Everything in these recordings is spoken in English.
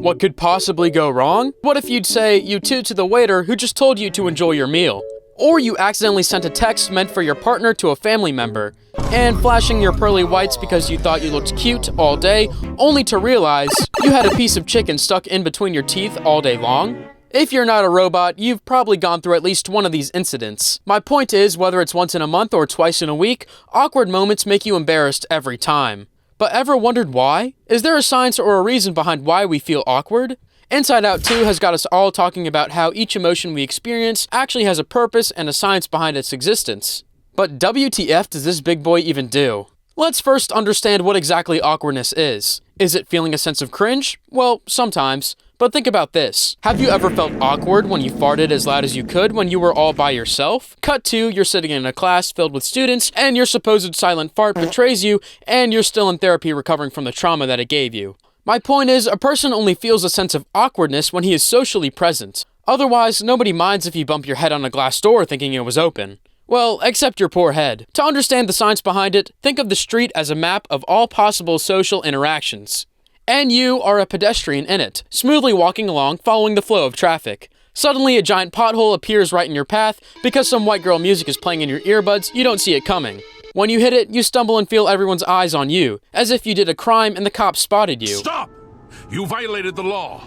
What could possibly go wrong? What if you'd say you toot to the waiter who just told you to enjoy your meal? Or you accidentally sent a text meant for your partner to a family member, and flashing your pearly whites because you thought you looked cute all day, only to realize you had a piece of chicken stuck in between your teeth all day long? If you're not a robot, you've probably gone through at least one of these incidents. My point is, whether it's once in a month or twice in a week, awkward moments make you embarrassed every time. But ever wondered why? Is there a science or a reason behind why we feel awkward? Inside Out 2 has got us all talking about how each emotion we experience actually has a purpose and a science behind its existence. But WTF does this big boy even do? Let's first understand what exactly awkwardness is. Is it feeling a sense of cringe? Well, sometimes. But think about this. Have you ever felt awkward when you farted as loud as you could when you were all by yourself? Cut to, you're sitting in a class filled with students, and your supposed silent fart betrays you, and you're still in therapy recovering from the trauma that it gave you. My point is, a person only feels a sense of awkwardness when he is socially present. Otherwise, nobody minds if you bump your head on a glass door thinking it was open. Well, except your poor head. To understand the science behind it, think of the street as a map of all possible social interactions. And you are a pedestrian in it, smoothly walking along following the flow of traffic. Suddenly, a giant pothole appears right in your path because some white girl music is playing in your earbuds, you don't see it coming. When you hit it, you stumble and feel everyone's eyes on you, as if you did a crime and the cops spotted you. Stop! You violated the law.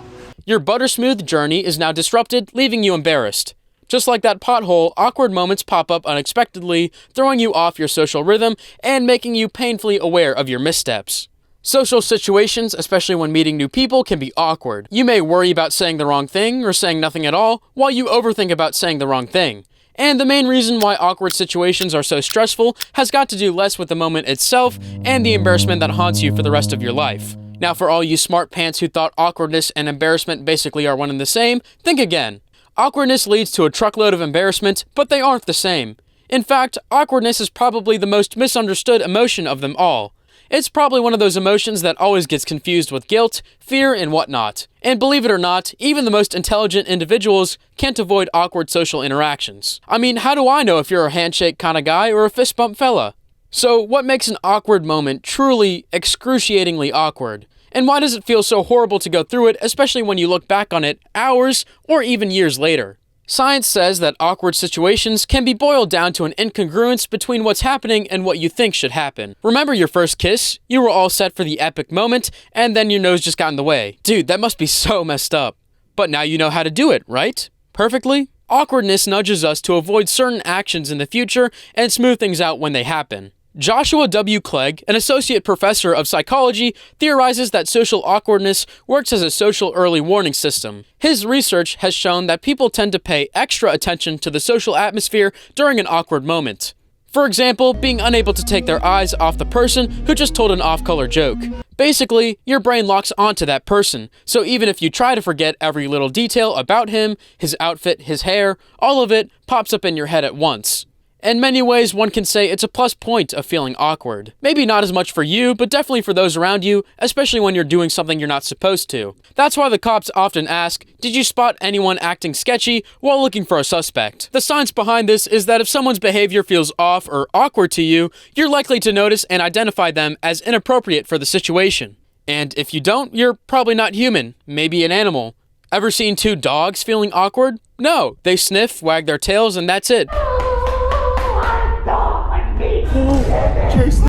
Your buttersmooth journey is now disrupted, leaving you embarrassed. Just like that pothole, awkward moments pop up unexpectedly, throwing you off your social rhythm and making you painfully aware of your missteps. Social situations, especially when meeting new people, can be awkward. You may worry about saying the wrong thing or saying nothing at all, while you overthink about saying the wrong thing. And the main reason why awkward situations are so stressful has got to do less with the moment itself and the embarrassment that haunts you for the rest of your life. Now, for all you smart pants who thought awkwardness and embarrassment basically are one and the same, think again. Awkwardness leads to a truckload of embarrassment, but they aren't the same. In fact, awkwardness is probably the most misunderstood emotion of them all. It's probably one of those emotions that always gets confused with guilt, fear, and whatnot. And believe it or not, even the most intelligent individuals can't avoid awkward social interactions. I mean, how do I know if you're a handshake kind of guy or a fist bump fella? So, what makes an awkward moment truly excruciatingly awkward? And why does it feel so horrible to go through it, especially when you look back on it hours or even years later? Science says that awkward situations can be boiled down to an incongruence between what's happening and what you think should happen. Remember your first kiss? You were all set for the epic moment, and then your nose just got in the way. Dude, that must be so messed up. But now you know how to do it, right? Perfectly? Awkwardness nudges us to avoid certain actions in the future and smooth things out when they happen. Joshua W. Clegg, an associate professor of psychology, theorizes that social awkwardness works as a social early warning system. His research has shown that people tend to pay extra attention to the social atmosphere during an awkward moment. For example, being unable to take their eyes off the person who just told an off-color joke. Basically, your brain locks onto that person, so even if you try to forget every little detail about him, his outfit, his hair, all of it pops up in your head at once. In many ways, one can say it's a plus point of feeling awkward. Maybe not as much for you, but definitely for those around you, especially when you're doing something you're not supposed to. That's why the cops often ask, did you spot anyone acting sketchy while looking for a suspect? The science behind this is that if someone's behavior feels off or awkward to you, you're likely to notice and identify them as inappropriate for the situation. And if you don't, you're probably not human, maybe an animal. Ever seen two dogs feeling awkward? No, they sniff, wag their tails, and that's it.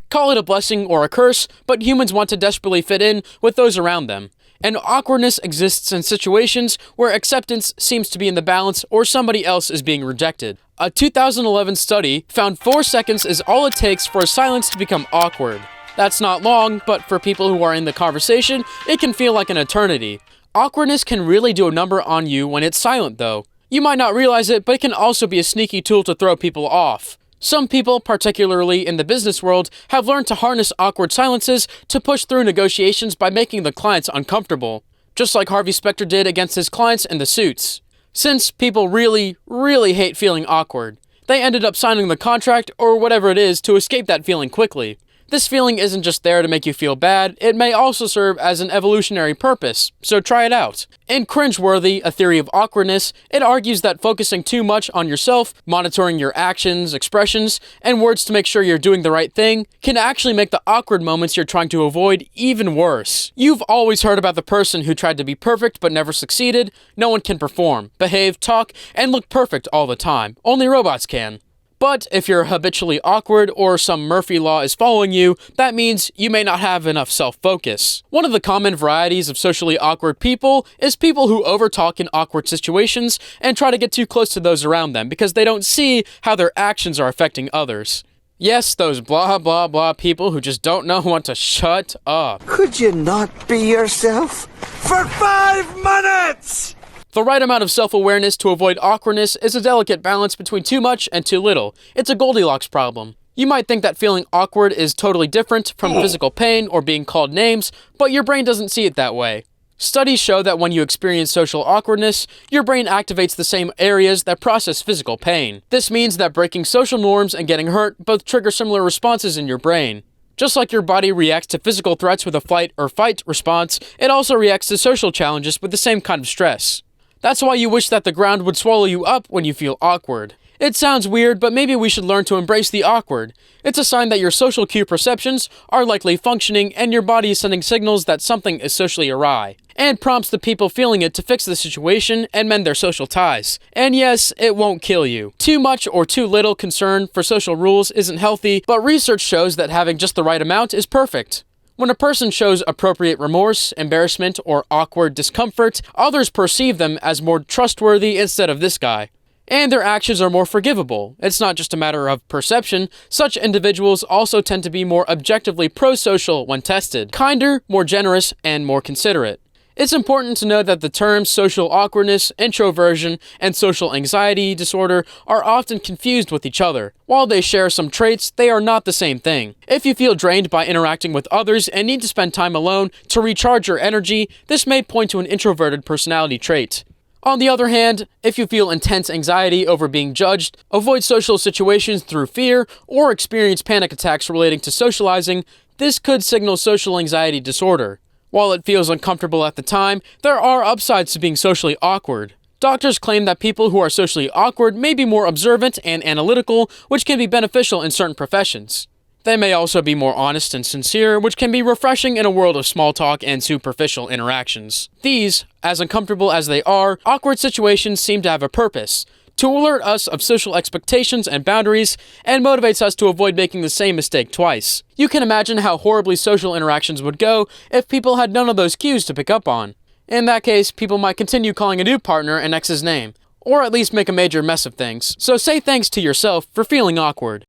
Call it a blessing or a curse, but humans want to desperately fit in with those around them. And awkwardness exists in situations where acceptance seems to be in the balance or somebody else is being rejected. A 2011 study found 4 seconds is all it takes for a silence to become awkward. That's not long, but for people who are in the conversation, it can feel like an eternity. Awkwardness can really do a number on you when it's silent, though. You might not realize it, but it can also be a sneaky tool to throw people off. Some people, particularly in the business world, have learned to harness awkward silences to push through negotiations by making the clients uncomfortable, just like Harvey Specter did against his clients in the Suits. Since people really hate feeling awkward, they ended up signing the contract or whatever it is to escape that feeling quickly. This feeling isn't just there to make you feel bad, it may also serve as an evolutionary purpose, so try it out. In Cringeworthy, A Theory of Awkwardness, it argues that focusing too much on yourself, monitoring your actions, expressions, and words to make sure you're doing the right thing, can actually make the awkward moments you're trying to avoid even worse. You've always heard about the person who tried to be perfect but never succeeded. No one can perform, behave, talk, and look perfect all the time. Only robots can. But if you're habitually awkward or some Murphy law is following you, that means you may not have enough self-focus. One of the common varieties of socially awkward people is people who overtalk in awkward situations and try to get too close to those around them because they don't see how their actions are affecting others. Yes, those blah blah blah people who just don't know when to shut up. Could you not be yourself for 5 minutes? The right amount of self-awareness to avoid awkwardness is a delicate balance between too much and too little. It's a Goldilocks problem. You might think that feeling awkward is totally different from physical pain or being called names, but your brain doesn't see it that way. Studies show that when you experience social awkwardness, your brain activates the same areas that process physical pain. This means that breaking social norms and getting hurt both trigger similar responses in your brain. Just like your body reacts to physical threats with a flight or fight response, it also reacts to social challenges with the same kind of stress. That's why you wish that the ground would swallow you up when you feel awkward. It sounds weird, but maybe we should learn to embrace the awkward. It's a sign that your social cue perceptions are likely functioning and your body is sending signals that something is socially awry, and prompts the people feeling it to fix the situation and mend their social ties. And yes, it won't kill you. Too much or too little concern for social rules isn't healthy, but research shows that having just the right amount is perfect. When a person shows appropriate remorse, embarrassment, or awkward discomfort, others perceive them as more trustworthy instead of this guy. And their actions are more forgivable. It's not just a matter of perception. Such individuals also tend to be more objectively pro-social when tested, kinder, more generous, and more considerate. It's important to note that the terms social awkwardness, introversion, and social anxiety disorder are often confused with each other. While they share some traits, they are not the same thing. If you feel drained by interacting with others and need to spend time alone to recharge your energy, this may point to an introverted personality trait. On the other hand, if you feel intense anxiety over being judged, avoid social situations through fear, or experience panic attacks relating to socializing, this could signal social anxiety disorder. While it feels uncomfortable at the time, there are upsides to being socially awkward. Doctors claim that people who are socially awkward may be more observant and analytical, which can be beneficial in certain professions. They may also be more honest and sincere, which can be refreshing in a world of small talk and superficial interactions. These, as uncomfortable as they are, awkward situations seem to have a purpose: to alert us of social expectations and boundaries, and motivates us to avoid making the same mistake twice. You can imagine how horribly social interactions would go if people had none of those cues to pick up on. In that case, people might continue calling a new partner an ex's name, or at least make a major mess of things. So say thanks to yourself for feeling awkward.